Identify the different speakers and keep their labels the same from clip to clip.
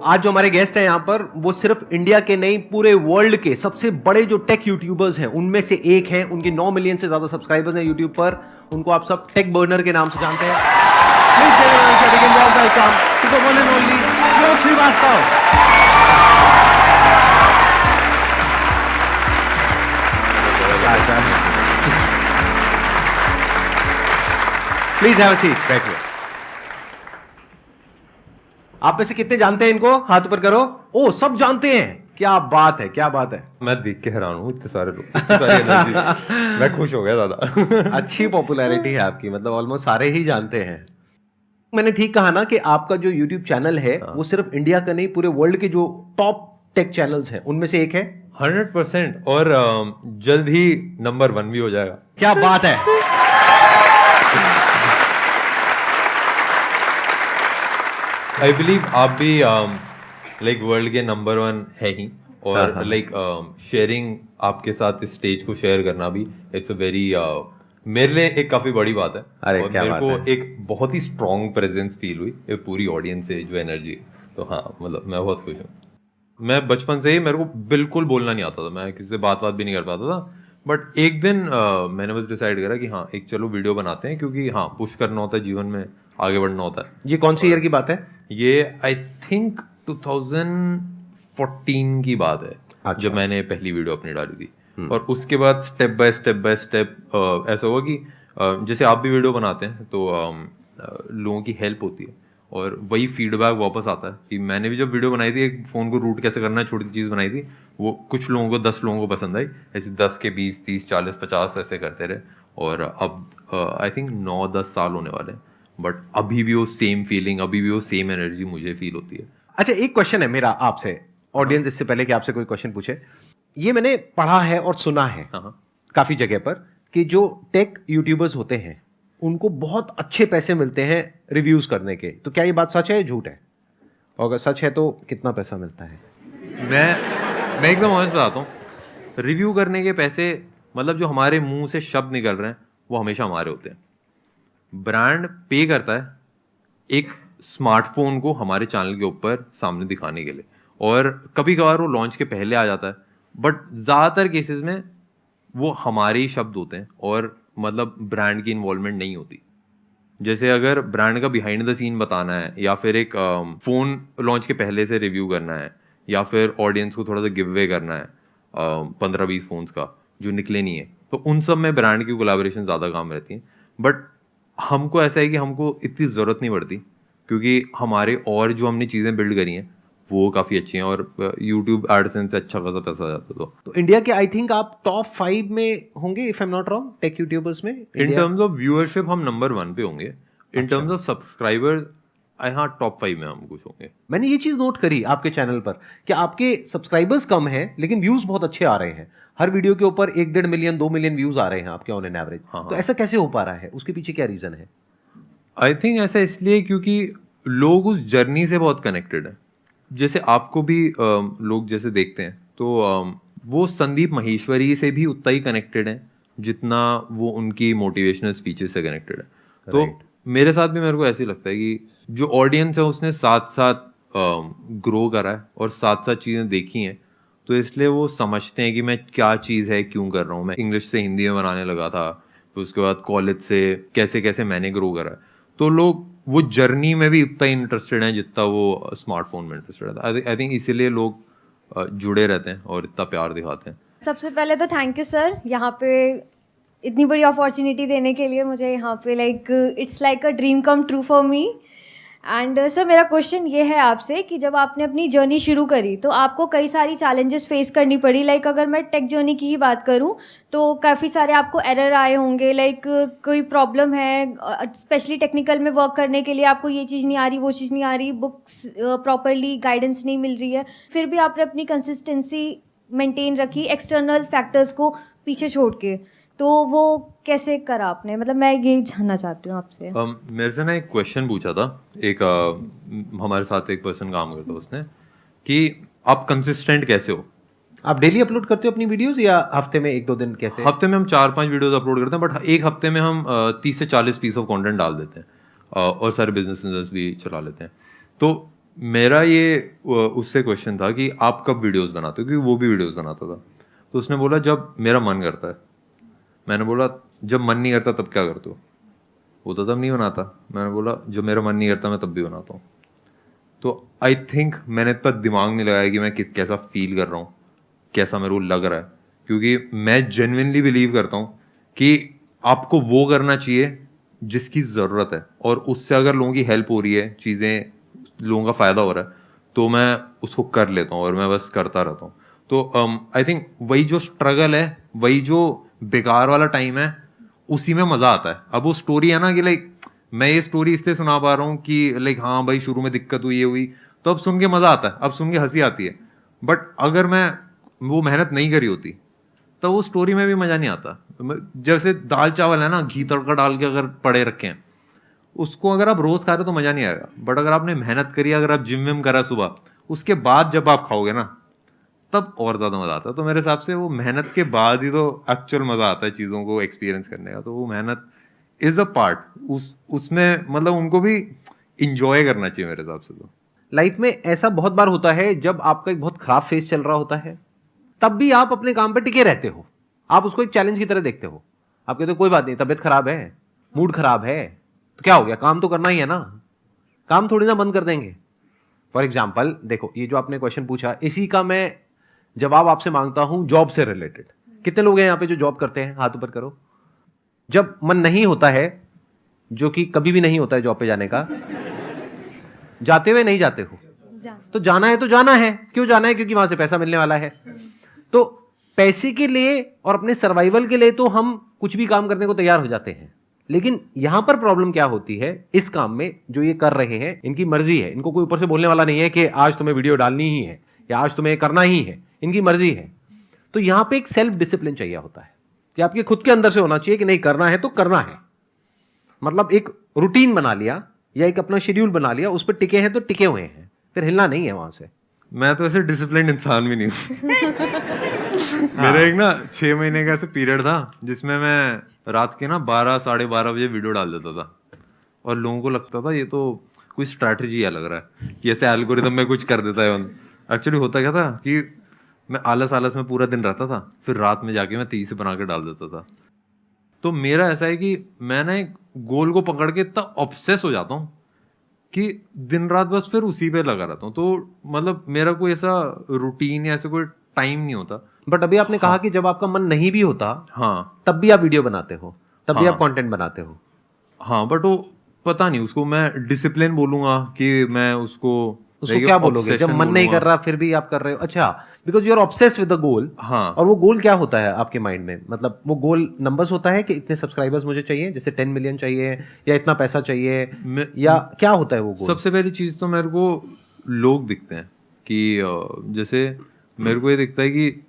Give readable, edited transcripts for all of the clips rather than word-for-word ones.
Speaker 1: आज जो हमारे गेस्ट हैं यहाँ पर वो सिर्फ इंडिया के नहीं पूरे वर्ल्ड के सबसे बड़े जो टेक यूट्यूबर्स हैं उनमें से एक हैं। उनके 9 मिलियन से ज्यादा सब्सक्राइबर्स हैं यूट्यूब पर। उनको आप सब टेक बर्नर के नाम से जानते हैं। Please welcome to the one and only Shlok Srivastava. Please have a seat, बैठिए। आप में से कितने जानते हैं इनको? हाथ ऊपर करो। ओ, सब जानते हैं। क्या बात है, क्या बात है।
Speaker 2: मैं देख के हैरान हूँ, इतने सारे लोग, इतनी सारी एनर्जी। मैं खुश हो गया ज्यादा।
Speaker 1: अच्छी पॉपुलैरिटी है आपकी, मतलब ऑलमोस्ट सारे ही जानते हैं। मैंने ठीक कहा ना कि आपका जो YouTube चैनल है वो सिर्फ इंडिया का नहीं पूरे वर्ल्ड के जो टॉप टेक चैनल्स हैं उनमें से एक है।
Speaker 2: 100% और जल्द ही नंबर 1 भी हो जाएगा।
Speaker 1: क्या बात है।
Speaker 2: आई बिलीव आप भी लाइक वर्ल्ड के नंबर 1 है ही, और लाइक शेयरिंग आपके साथ इस स्टेज को शेयर करना भी इट्स अ वेरी मेरे लिए एक काफी बड़ी बात है।
Speaker 1: अरे
Speaker 2: और
Speaker 1: क्या
Speaker 2: मेरे
Speaker 1: बात
Speaker 2: को
Speaker 1: है।
Speaker 2: एक बहुत ही स्ट्रॉन्ग प्रेजेंस फील हुई ये पूरी ऑडियंस से, जो एनर्जी। तो हाँ, मतलब मैं बहुत खुश हूँ। मैं बचपन से ही, मेरे को बिल्कुल बोलना नहीं आता था, मैं किसी से बात भी नहीं कर पाता था। बट एक दिन मैंने बस डिसाइड करा कि हाँ, एक चलो वीडियो बनाते हैं, क्योंकि हाँ पुश करना होता है जीवन में, आगे बढ़ना होता है।
Speaker 1: ये कौन सी ईयर की बात है?
Speaker 2: ये आई थिंक 2014 की बात है।
Speaker 1: अच्छा।
Speaker 2: जब मैंने पहली वीडियो अपनी डाली थी। और उसके बाद स्टेप बाय स्टेप ऐसा हुआ कि जैसे आप भी वीडियो बनाते हैं तो लोगों की हेल्प होती है और वही फीडबैक वापस आता है कि मैंने भी जब वीडियो बनाई थी, एक फ़ोन को रूट कैसे करना है, छोटी चीज़ बनाई थी, वो कुछ लोगों को 10 लोगों को पसंद आई। ऐसे 10 के 20 30 40 50 ऐसे करते रहे, और अब आई थिंक 9-10 साल होने वाले हैं। बट अभी भी वो सेम फीलिंग, अभी भी वो सेम एनर्जी मुझे फील होती है।
Speaker 1: अच्छा, एक क्वेश्चन है मेरा आपसे, ऑडियंस, इससे पहले कि आपसे कोई क्वेश्चन पूछे। ये मैंने पढ़ा है और सुना है काफी जगह पर कि जो टेक यूट्यूबर्स होते हैं उनको बहुत अच्छे पैसे मिलते हैं रिव्यूज करने के। तो क्या ये बात सच है या झूठ है? और अगर सच है तो कितना पैसा मिलता है?
Speaker 2: मैं एकदम ऑनेस्ट बताता हूँ, रिव्यू करने के पैसे, मतलब जो हमारे मुंह से शब्द निकल रहे हैं वो हमेशा हमारे होते हैं। ब्रांड पे करता है एक स्मार्टफोन को हमारे चैनल के ऊपर सामने दिखाने के लिए, और कभी कभार वो लॉन्च के पहले आ जाता है, बट ज़्यादातर केसेस में वो हमारे ही शब्द होते हैं और मतलब ब्रांड की इन्वॉल्वमेंट नहीं होती। जैसे अगर ब्रांड का बिहाइंड द सीन बताना है, या फिर एक फ़ोन लॉन्च के पहले से रिव्यू करना है, या फिर ऑडियंस को थोड़ा सा गिव अवे करना है 15-20 फोन्स का जो निकले नहीं है, तो उन सब में ब्रांड की कोलैबोरेशन ज़्यादा काम रहती है। बट हमको ऐसा है कि हमको इतनी ज़रूरत नहीं पड़ती, क्योंकि हमारे और जो हमने चीज़ें बिल्ड करी हैं वो काफ़ी अच्छी हैं, और यूट्यूब एडसेंस से अच्छा खासा पैसा आ जाता है।
Speaker 1: तो इंडिया के आई थिंक आप टॉप 5 में होंगे, if I am not wrong, tech YouTubers में।
Speaker 2: इन टर्म्स ऑफ व्यूअरशिप हम नंबर 1 पे होंगे। इन टर्म्स ऑफ सब्सक्राइबर्स हाँ टॉप 5 में हम कुछ होंगे।
Speaker 1: मैंने ये चीज नोट करी आपके चैनल पर कि आपके सब्सक्राइबर्स कम हैं लेकिन व्यूज बहुत अच्छे आ रहे हैं। हर वीडियो के ऊपर 1-1.5 मिलियन 2 मिलियन व्यूज आ रहे हैं आपके ऑन एन एवरेज। तो ऐसा कैसे हो पा रहा है? उसके पीछे क्या रीजन है?
Speaker 2: आई थिंक ऐसा इसलिए क्योंकि लोग उस जर्नी से बहुत कनेक्टेड है। जैसे आपको भी लोग जैसे देखते हैं तो वो संदीप माहेश्वरी से भी उतना ही कनेक्टेड है जितना वो उनकी मोटिवेशनल स्पीचेस से कनेक्टेड है। तो मेरे साथ भी मेरे को ऐसे ही लगता है कि जो ऑडियंस है उसने साथ साथ ग्रो करा है और साथ साथ चीज़ें देखी हैं, तो इसलिए वो समझते हैं कि मैं क्या चीज़ है, क्यों कर रहा हूँ। मैं इंग्लिश से हिंदी में बनाने लगा था, फिर उसके बाद कॉलेज से कैसे कैसे मैंने ग्रो करा है। तो लोग वो जर्नी में भी उतना ही इंटरेस्टेड हैं जितना वो स्मार्टफोन में इंटरेस्टेड है। आई थिंक इसीलिए लोग जुड़े रहते हैं और इतना प्यार दिखाते हैं।
Speaker 3: सबसे पहले तो थैंक यू सर, यहाँ पे इतनी बड़ी अपॉर्चुनिटी देने के लिए मुझे। यहाँ पे it's like a dream come true for me. And sir मेरा क्वेश्चन ये है आपसे कि जब आपने अपनी जर्नी शुरू करी तो आपको कई सारी चैलेंजेस फेस करनी पड़ी। अगर मैं टेक जर्नी की ही बात करूं तो काफ़ी सारे आपको एरर आए होंगे। कोई प्रॉब्लम है, स्पेशली टेक्निकल में वर्क करने के लिए आपको ये चीज़ नहीं आ रही, वो चीज़ नहीं आ रही, बुक्स प्रॉपरली गाइडेंस नहीं मिल रही है, फिर भी आपने अपनी कंसिस्टेंसी मेंटेन रखी एक्सटर्नल फैक्टर्स को पीछे छोड़ के। तो वो कैसे करा आपने? मतलब मैं ये जानना चाहती हूँ आपसे।
Speaker 2: मेरे से ना एक क्वेश्चन पूछा था एक हमारे साथ एक पर्सन काम करता है, उसने कि आप कंसिस्टेंट कैसे हो?
Speaker 1: आप डेली अपलोड करते हो अपनी वीडियोस या हफ्ते में 1-2 दिन? कैसे?
Speaker 2: हफ्ते में हम 4-5 वीडियोस अपलोड करते हैं, बट एक हफ्ते में हम 30 से 40 पीस ऑफ कंटेंट डाल देते हैं और सारे बिजनेस भी चला लेते हैं। तो मेरा ये उससे क्वेश्चन था कि आप कब वीडियोस बनाते हो, क्योंकि वो भी वीडियोस बनाता था। तो उसने बोला जब मेरा मन करता है। मैंने बोला जब मन नहीं करता तब क्या करते हो? वो तो तब नहीं बनाता। मैंने बोला जब मेरा मन नहीं करता मैं तब भी बनाता हूँ। तो आई थिंक मैंने इतना दिमाग नहीं लगाया कि मैं कैसा फील कर रहा हूँ, कैसा मेरे को लग रहा है, क्योंकि मैं जेन्युइनली बिलीव करता हूँ कि आपको वो करना चाहिए जिसकी ज़रूरत है, और उससे अगर लोगों की हेल्प हो रही है, चीज़ें लोगों का फ़ायदा हो रहा है, तो मैं उसको कर लेता हूँ और मैं बस करता रहता हूँ। तो आई थिंक वही जो स्ट्रगल है, वही जो बेकार वाला टाइम है, उसी में मज़ा आता है। अब वो स्टोरी है ना कि लाइक मैं ये स्टोरी इसलिए सुना पा रहा हूँ कि लाइक हाँ भाई शुरू में दिक्कत हुई, ये हुई, तो अब सुन के मज़ा आता है, अब सुन के हंसी आती है। बट अगर मैं वो मेहनत नहीं करी होती तो वो स्टोरी में भी मज़ा नहीं आता। जैसे दाल चावल है ना, घी तड़का डाल के अगर पड़े रखे हैं, उसको अगर आप रोज खा रहे हो तो मजा नहीं आएगा। बट अगर आपने मेहनत करी, अगर आप जिम विम करा सुबह, उसके बाद जब आप खाओगे ना, तब और ज्यादा मजा आता है। तो मेरे हिसाब से वो मेहनत के बाद ही तो एक्चुअल मजा आता है चीजों को एक्सपीरियंस करने का। तो वो मेहनत इज अ पार्ट, उसमें मतलब उनको भी इंजॉय करना चाहिए मेरे हिसाब से। तो
Speaker 1: लाइफ में ऐसा बहुत बार होता है जब आपका एक बहुत खराब फेस चल रहा होता है, तब भी आप अपने काम पे टिके रहते हो। आप उसको एक चैलेंज की तरह देखते हो। आप कहते हो कोई बात नहीं, तबीयत खराब है, मूड खराब है, तो क्या हो गया, काम तो करना ही है ना, काम थोड़ी ना बंद कर देंगे। फॉर एग्जाम्पल देखो, ये जो आपने क्वेश्चन पूछा, इसी का मैं जवाब आपसे मांगता हूं जॉब से रिलेटेड। कितने लोग हैं यहां पे जो जॉब करते हैं? हाथ ऊपर करो। जब मन नहीं होता है, जो कि कभी भी नहीं होता है जॉब पे जाने का, जाते हुए नहीं जाते हो? तो जाना है तो जाना है। क्यों जाना है? क्योंकि वहां से पैसा मिलने वाला है। तो पैसे के लिए और अपने सर्वाइवल के लिए तो हम कुछ भी काम करने को तैयार हो जाते हैं। लेकिन यहां पर प्रॉब्लम क्या होती है, इस काम में जो ये कर रहे हैं, इनकी मर्जी है, इनको कोई ऊपर से बोलने वाला नहीं है कि आज तुम्हें वीडियो डालनी ही है या आज तुम्हें करना ही है, इनकी मर्जी है। तो यहां पे एक सेल्फ डिसिप्लिन चाहिए होता है कि आपके खुद के अंदर से होना चाहिए कि नहीं, करना है तो करना है। मतलब एक रूटीन बना लिया या एक अपना शेड्यूल बना लिया, उस पर टिके हैं तो टिके हुए हैं, फिर हिलना नहीं है वहां से।
Speaker 2: मैं तो ऐसे डिसिप्लिन इंसान भी नहीं हूँ। मेरा एक ना 6 महीने का ऐसे पीरियड था जिसमें मैं रात के ना 12 साढ़े 12 बजे वीडियो डाल देता था, और लोगों को लगता था ये तो कोई स्ट्रैटेजी है लग रहा है कि ऐसे एल्गोरिदम में कुछ कर देता है। एक्चुअली होता क्या था कि मैं आलस में पूरा दिन रहता था, फिर रात में जाके मैं तेजी से बना के डाल देता था। तो मेरा ऐसा है कि मैं ना एक गोल को पकड़ के इतना ऑब्सेस हो जाता हूँ कि दिन रात बस फिर उसी पे लगा रहता हूँ। तो मतलब मेरा कोई ऐसा रूटीन या ऐसा कोई टाइम नहीं होता।
Speaker 1: बट अभी आपने कहा कि जब आपका मन नहीं भी होता,
Speaker 2: हाँ,
Speaker 1: तब भी आप वीडियो बनाते हो, तब भी
Speaker 2: हाँ,
Speaker 1: आप कंटेंट बनाते हो।
Speaker 2: हाँ, बट वो पता नहीं उसको मैं डिसिप्लिन बोलूंगा कि मैं उसको
Speaker 1: क्या बोलोगे? जब मन नहीं कर रहा फिर भी आप कर रहे हो? अच्छा, because you are obsessed with the goal.
Speaker 2: हाँ।
Speaker 1: और वो गोल क्या होता है आपके माइंड में? मतलब वो गोल नंबर्स होता है कि इतने सब्सक्राइबर्स मुझे चाहिए, जैसे 10 मिलियन चाहिए या इतना पैसा चाहिए, या क्या होता है वो गोल?
Speaker 2: सबसे पहली चीज तो मेरे को लोग दिखते हैं कि जैसे मेरे को ये दिखता है कि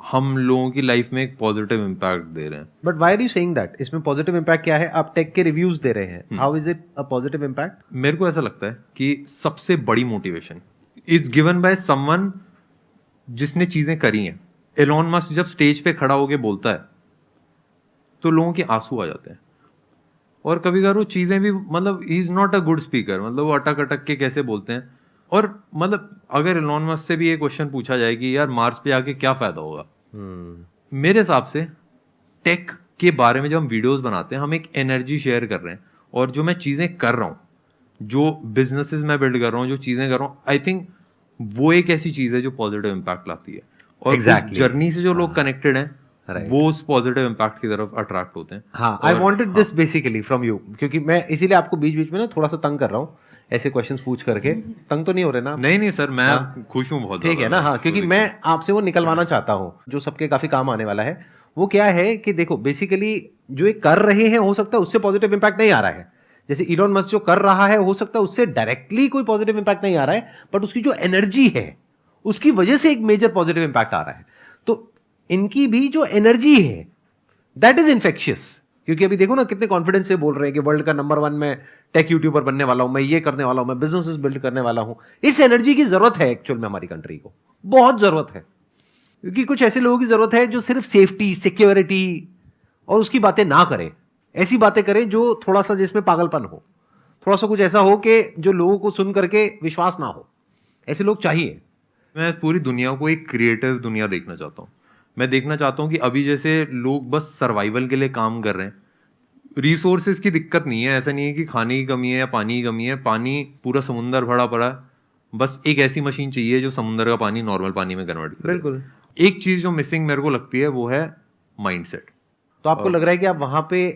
Speaker 2: हम लोगों की लाइफ में एक पॉजिटिव इम्पैक्ट दे रहे हैं।
Speaker 1: But why are you saying that? इसमें पॉजिटिव इम्पैक्ट क्या है? आप टेक के रिव्यूज दे रहे हैं, how is it a positive impact?
Speaker 2: मेरे को ऐसा लगता है कि सबसे बड़ी motivation is given by someone जिसने चीजें करी हैं। एलोन मस्क जब स्टेज पे खड़ा होके बोलता है तो लोगों के आंसू आ जाते हैं, और कभी कभार वो चीजें भी मतलब he is not a good speaker, मतलब वो अटक अटक के कैसे बोलते हैं। और मतलब अगर एलोन मस्क से भी ये क्वेश्चन पूछा जाए कि यार मार्स पे आके क्या फायदा होगा, मेरे हिसाब से टेक के बारे में जब हम वीडियोस बनाते हैं, हम एक एनर्जी शेयर कर रहे हैं। और जो मैं चीजें कर रहा हूँ, जो बिजनेसेस मैं बिल्ड कर रहा हूँ, जो चीजें कर रहा हूँ, आई थिंक वो एक ऐसी चीज है जो पॉजिटिव इम्पैक्ट लाती है। और जर्नी से जो लोग कनेक्टेड हैं, वो उस पॉजिटिव इम्पैक्ट की तरफ अट्रैक्ट होते हैं।
Speaker 1: हाँ, I wanted this basically from you, क्योंकि मैं इसीलिए आपको बीच बीच में ना थोड़ा सा तंग कर रहा हूँ ऐसे क्वेश्चंस पूछ करके। तंग तो नहीं हो रहे ना?
Speaker 2: नहीं सर, मैं खुश हूँ बहुत।
Speaker 1: ठीक है ना? हाँ, क्योंकि मैं आपसे वो निकलवाना चाहता हूँ जो सबके काफी काम आने वाला है। वो क्या है कि देखो, बेसिकली जो ये कर रहे हैं, हो सकता है उससे पॉजिटिव इंपैक्ट नहीं आ रहा है। जैसे इलॉन मस्क जो कर रहा है, हो सकता है उससे डायरेक्टली कोई पॉजिटिव इंपैक्ट नहीं आ रहा है, बट उसकी जो एनर्जी है उसकी वजह से एक मेजर पॉजिटिव इंपैक्ट आ रहा है। तो इनकी भी जो एनर्जी है दैट इज इन्फेक्शियस। क्योंकि अभी देखो ना कितने कॉन्फिडेंस से बोल रहे हैं कि वर्ल्ड का नंबर 1 मैं टेक यूट्यूबर बनने वाला हूं, मैं ये करने वाला हूं, मैं बिजनेसेस बिल्ड करने वाला हूं। इस एनर्जी की जरूरत है एक्चुअल में, हमारी कंट्री को बहुत जरूरत है। क्योंकि कुछ ऐसे लोगों की जरूरत है जो सिर्फ सेफ्टी, सिक्योरिटी और उसकी बातें ना करें, ऐसी बातें करें जो थोड़ा सा जिसमें पागलपन हो। थोड़ा सा कुछ ऐसा हो कि जो लोगों को सुन करके विश्वास ना हो, ऐसे लोग चाहिए।
Speaker 2: मैं पूरी दुनिया को एक क्रिएटिव दुनिया देखना चाहता हूँ। मैं देखना चाहता हूँ कि अभी जैसे लोग बस सर्वाइवल के लिए काम कर रहे हैं, रिसोर्सेज की दिक्कत नहीं है, ऐसा नहीं है कि खाने की कमी है या पानी की कमी है, पानी पूरा समुंदर भरा पड़ा है, बस एक ऐसी मशीन चाहिए जो समुंदर का पानी नॉर्मल पानी में कन्वर्ट करे।
Speaker 1: बिल्कुल।
Speaker 2: एक चीज जो मिसिंग मेरे को लगती है वो है माइंडसेट।
Speaker 1: तो आपको लग रहा है कि आप वहां पे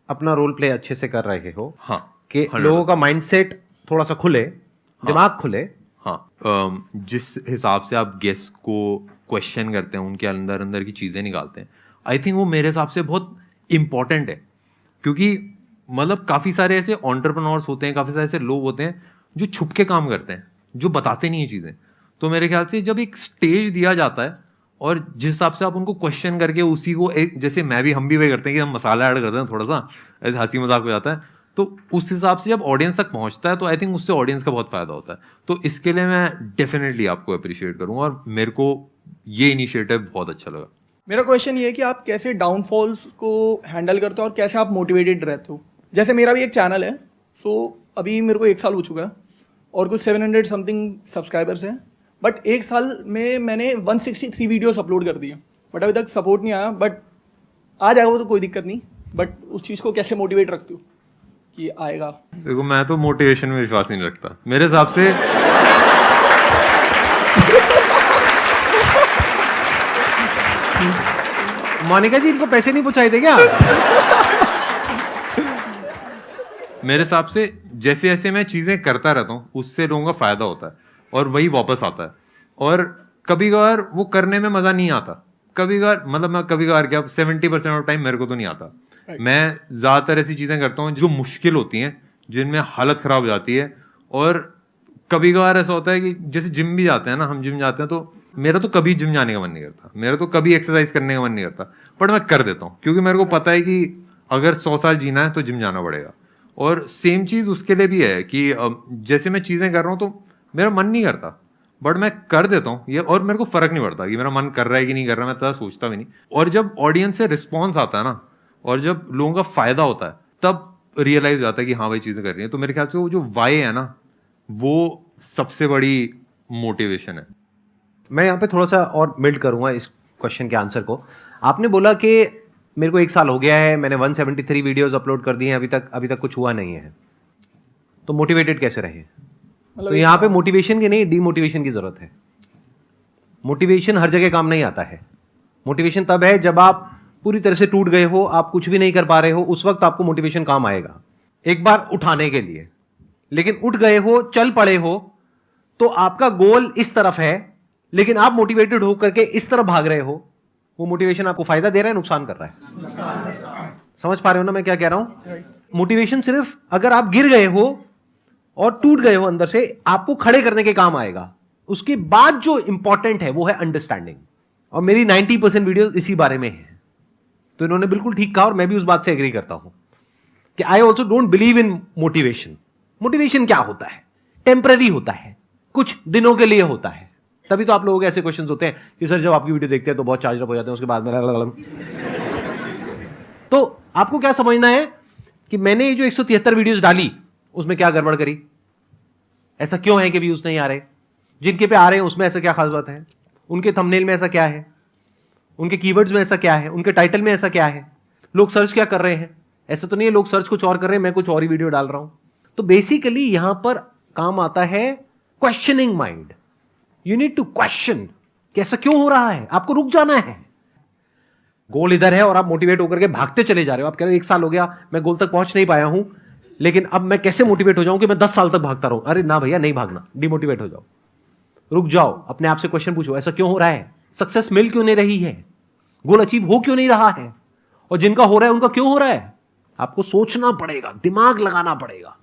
Speaker 1: अपना रोल प्ले अच्छे से कर रहे हो?
Speaker 2: हाँ,
Speaker 1: कि लोगों का माइंडसेट थोड़ा सा खुले, दिमाग खुले।
Speaker 2: हाँ, जिस हिसाब से आप गेस्ट को क्वेश्चन करते हैं, उनके अंदर अंदर की चीजें निकालते हैं, आई थिंक वो मेरे हिसाब से बहुत इंपॉर्टेंट है। क्योंकि मतलब काफी सारे ऐसे एंटरप्रेन्योर्स होते हैं, काफी सारे ऐसे लोग होते हैं जो छुप के काम करते हैं, जो बताते नहीं है चीजें। तो मेरे ख्याल से जब एक स्टेज दिया जाता है और जिस हिसाब से आप उनको क्वेश्चन करके उसी को एक, जैसे हम भी वही करते हैं कि हम मसाला ऐड करते हैं, थोड़ा सा ऐसे हंसी मजाक हो जाता है, तो उस हिसाब से जब ऑडियंस तक पहुंचता है तो आई थिंक उससे ऑडियंस का बहुत फायदा होता है। तो इसके लिए मैं डेफिनेटली आपको अप्रिशिएट करूंगा और मेरे को ये इनिशिएटिव बहुत अच्छा लगा।
Speaker 4: मेरा क्वेश्चन ये है कि आप कैसे डाउनफॉल्स को हैंडल करते हो और कैसे आप मोटिवेटेड रहते हो। जैसे मेरा भी एक चैनल है, सो अभी मेरे को 1 साल हो चुका है और कुछ 700 समथिंग सब्सक्राइबर्स हैं, बट 1 साल में मैंने 163 वीडियोस अपलोड कर दिए, बट अभी तक सपोर्ट नहीं आया। बट आ जाएगा वो तो कोई दिक्कत नहीं, बट उस चीज़ को कैसे मोटिवेट रखते हो कि आएगा?
Speaker 2: देखो, मैं तो मोटिवेशन में विश्वास नहीं रखता। मेरे हिसाब से
Speaker 1: मोनिका जी, इनको पैसे नहीं पहुंचाए थे क्या?
Speaker 2: मेरे हिसाब से जैसे जैसे मैं चीजें करता रहता हूँ उससे लोगों का फायदा होता है और वही वापस आता है। और कभी कभार वो करने में मजा नहीं आता, कभी कभार मतलब मैं कभी कभार क्या 70% ऑफ टाइम मेरे को तो नहीं आता। मैं ज्यादातर ऐसी चीजें करता हूँ जो मुश्किल होती हैं, जिनमें हालत खराब हो जाती है। और कभी कभार ऐसा होता है कि जैसे जिम भी जाते हैं ना, हम जिम जाते हैं तो मेरा तो कभी जिम जाने का मन नहीं करता, मेरा तो कभी एक्सरसाइज करने का मन नहीं करता, बट मैं कर देता हूँ क्योंकि मेरे को पता है कि अगर 100 साल जीना है तो जिम जाना पड़ेगा। और सेम चीज उसके लिए भी है कि जैसे मैं चीजें कर रहा हूँ तो मेरा मन नहीं करता, बट मैं कर देता हूँ ये, और मेरे को फर्क नहीं पड़ता कि मेरा मन कर रहा है कि नहीं कर रहा, मैं तो सोचता भी नहीं। और जब ऑडियंस से रिस्पॉन्स आता है ना, और जब लोगों का फायदा होता है, तब रियलाइज हो जाता है कि हाँ भाई चीजें कर रही है। तो मेरे ख्याल से वो जो वाई है ना, वो सबसे बड़ी मोटिवेशन है।
Speaker 1: मैं यहाँ पे थोड़ा सा और बिल्ड करूंगा इस क्वेश्चन के आंसर को। आपने बोला कि मेरे को 1 साल हो गया है, मैंने 173 वीडियोस अपलोड कर दिए हैं, अभी तक कुछ हुआ नहीं है, तो मोटिवेटेड कैसे रहे? तो यहाँ पे मोटिवेशन की नहीं, डीमोटिवेशन की जरूरत है। मोटिवेशन हर जगह काम नहीं आता है। मोटिवेशन तब है जब आप पूरी तरह से टूट गए हो, आप कुछ भी नहीं कर पा रहे हो, उस वक्त आपको मोटिवेशन काम आएगा एक बार उठाने के लिए। लेकिन उठ गए हो, चल पड़े हो, तो आपका गोल इस तरफ है, लेकिन आप मोटिवेटेड होकर के इस तरफ भाग रहे हो, वो मोटिवेशन आपको फायदा दे रहा है, नुकसान कर रहा है? समझ पा रहे हो ना मैं क्या कह रहा हूं? मोटिवेशन सिर्फ अगर आप गिर गए हो और टूट गए हो अंदर से, आपको खड़े करने के काम आएगा। उसके बाद जो इंपॉर्टेंट है वो है अंडरस्टैंडिंग। और मेरी 90% वीडियो इसी बारे में है। तो इन्होंने बिल्कुल ठीक कहा और मैं भी उस बात से एग्री करता हूं कि I also don't believe in motivation. Motivation क्या होता है? टेम्पररी होता है, कुछ दिनों के लिए होता है। तभी तो आप लोगों के ऐसे क्वेश्चन होते हैं कि सर जब आपकी वीडियो देखते हैं तो बहुत चार्ज अप हो जाते हैं, उसके बाद में तो आपको क्या समझना है कि मैंने ये जो 173 वीडियोस डाली उसमें क्या गड़बड़ करी? ऐसा क्यों है कि व्यूज नहीं आ रहे? जिनके पे आ रहे हैं उसमें ऐसा क्या खास बात है? उनके थंबनेल में ऐसा क्या है? उनके कीवर्ड्स में ऐसा क्या है? उनके टाइटल में ऐसा क्या है? लोग सर्च क्या कर रहे हैं? ऐसा तो नहीं है लोग सर्च कुछ और कर रहे हैं, मैं कुछ और ही वीडियो डाल रहा हूं। तो बेसिकली यहां पर काम आता है questioning mind. You need to question कि ऐसा क्यों हो रहा है। आपको रुक जाना है। गोल इधर है और आप मोटिवेट होकर के भागते चले जा रहे हो। आप कह रहे हो 1 साल हो गया, मैं गोल तक पहुंच नहीं पाया हूं, लेकिन अब मैं कैसे मोटिवेट हो जाऊं कि मैं 10 साल तक भागता रहूं? अरे ना भैया, नहीं भागना, डिमोटिवेट हो जाओ, रुक जाओ, अपने आप से क्वेश्चन पूछो, ऐसा क्यों हो रहा है? सक्सेस मिल क्यों नहीं रही है? गोल अचीव हो क्यों नहीं रहा है? और जिनका हो रहा है उनका क्यों हो रहा है? आपको सोचना पड़ेगा, दिमाग लगाना पड़ेगा।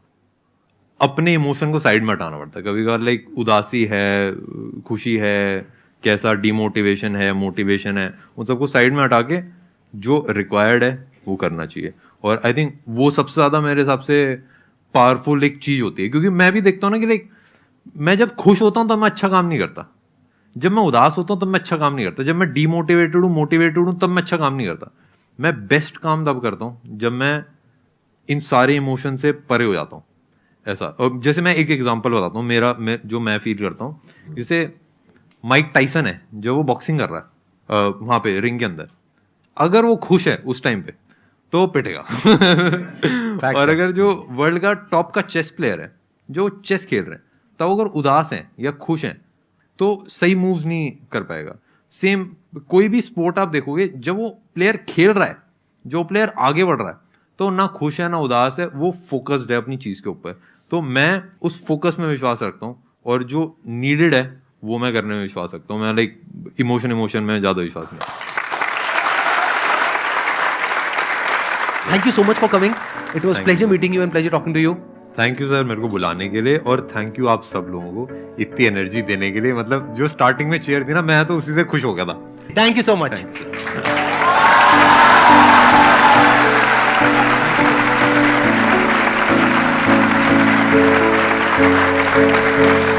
Speaker 2: अपने इमोशन को साइड में हटाना पड़ता है। कभी कभार लाइक उदासी है, खुशी है, कैसा डिमोटिवेशन है, मोटिवेशन है, उन सबको साइड में हटा के जो रिक्वायर्ड है वो करना चाहिए। और आई थिंक वो सबसे ज्यादा मेरे हिसाब से पावरफुल एक चीज होती है। क्योंकि मैं भी देखता हूँ ना कि लाइक मैं जब खुश होता हूँ तो मैं अच्छा काम नहीं करता, जब मैं उदास होता हूँ तब मैं अच्छा काम नहीं करता, जब मैं डीमोटिवेटेड हूँ, मोटिवेटेड हूँ, तब मैं अच्छा काम नहीं करता। मैं बेस्ट काम तब करता हूँ जब मैं इन सारे इमोशन से परे हो जाता हूँ। ऐसा। और जैसे मैं एक एग्जांपल बताता हूँ जो मैं फील करता हूँ, जैसे माइक टाइसन है जो वो बॉक्सिंग कर रहा है वहां पे रिंग के अंदर, अगर वो खुश है उस टाइम पे तो वो पिटेगा और अगर जो वर्ल्ड का टॉप का चेस प्लेयर है जो चेस खेल रहे हैं, तो अगर उदास हैं या खुश हैं तो सही मूव्स नहीं कर पाएगा। सेम कोई भी स्पोर्ट आप देखोगे, जब वो प्लेयर खेल रहा है, जो प्लेयर आगे बढ़ रहा है, तो ना खुश है ना उदास है, वो फोकस्ड है अपनी चीज के ऊपर। तो मैं उस फोकस में विश्वास रखता हूँ और जो नीडेड है वो मैं करने में विश्वास रखता हूँ। मैं लाइक इमोशन में ज्यादा विश्वास नहीं।
Speaker 1: Thank you so much for coming, it was pleasure meeting you and pleasure talking to you.
Speaker 2: Thank you sir मेरे को बुलाने के लिए, और थैंक यू आप सब लोगों को इतनी एनर्जी देने के लिए। मतलब जो स्टार्टिंग में चेयर थी ना, मैं तो उसी से खुश हो गया था।
Speaker 1: Thank you so much.
Speaker 2: Thank you.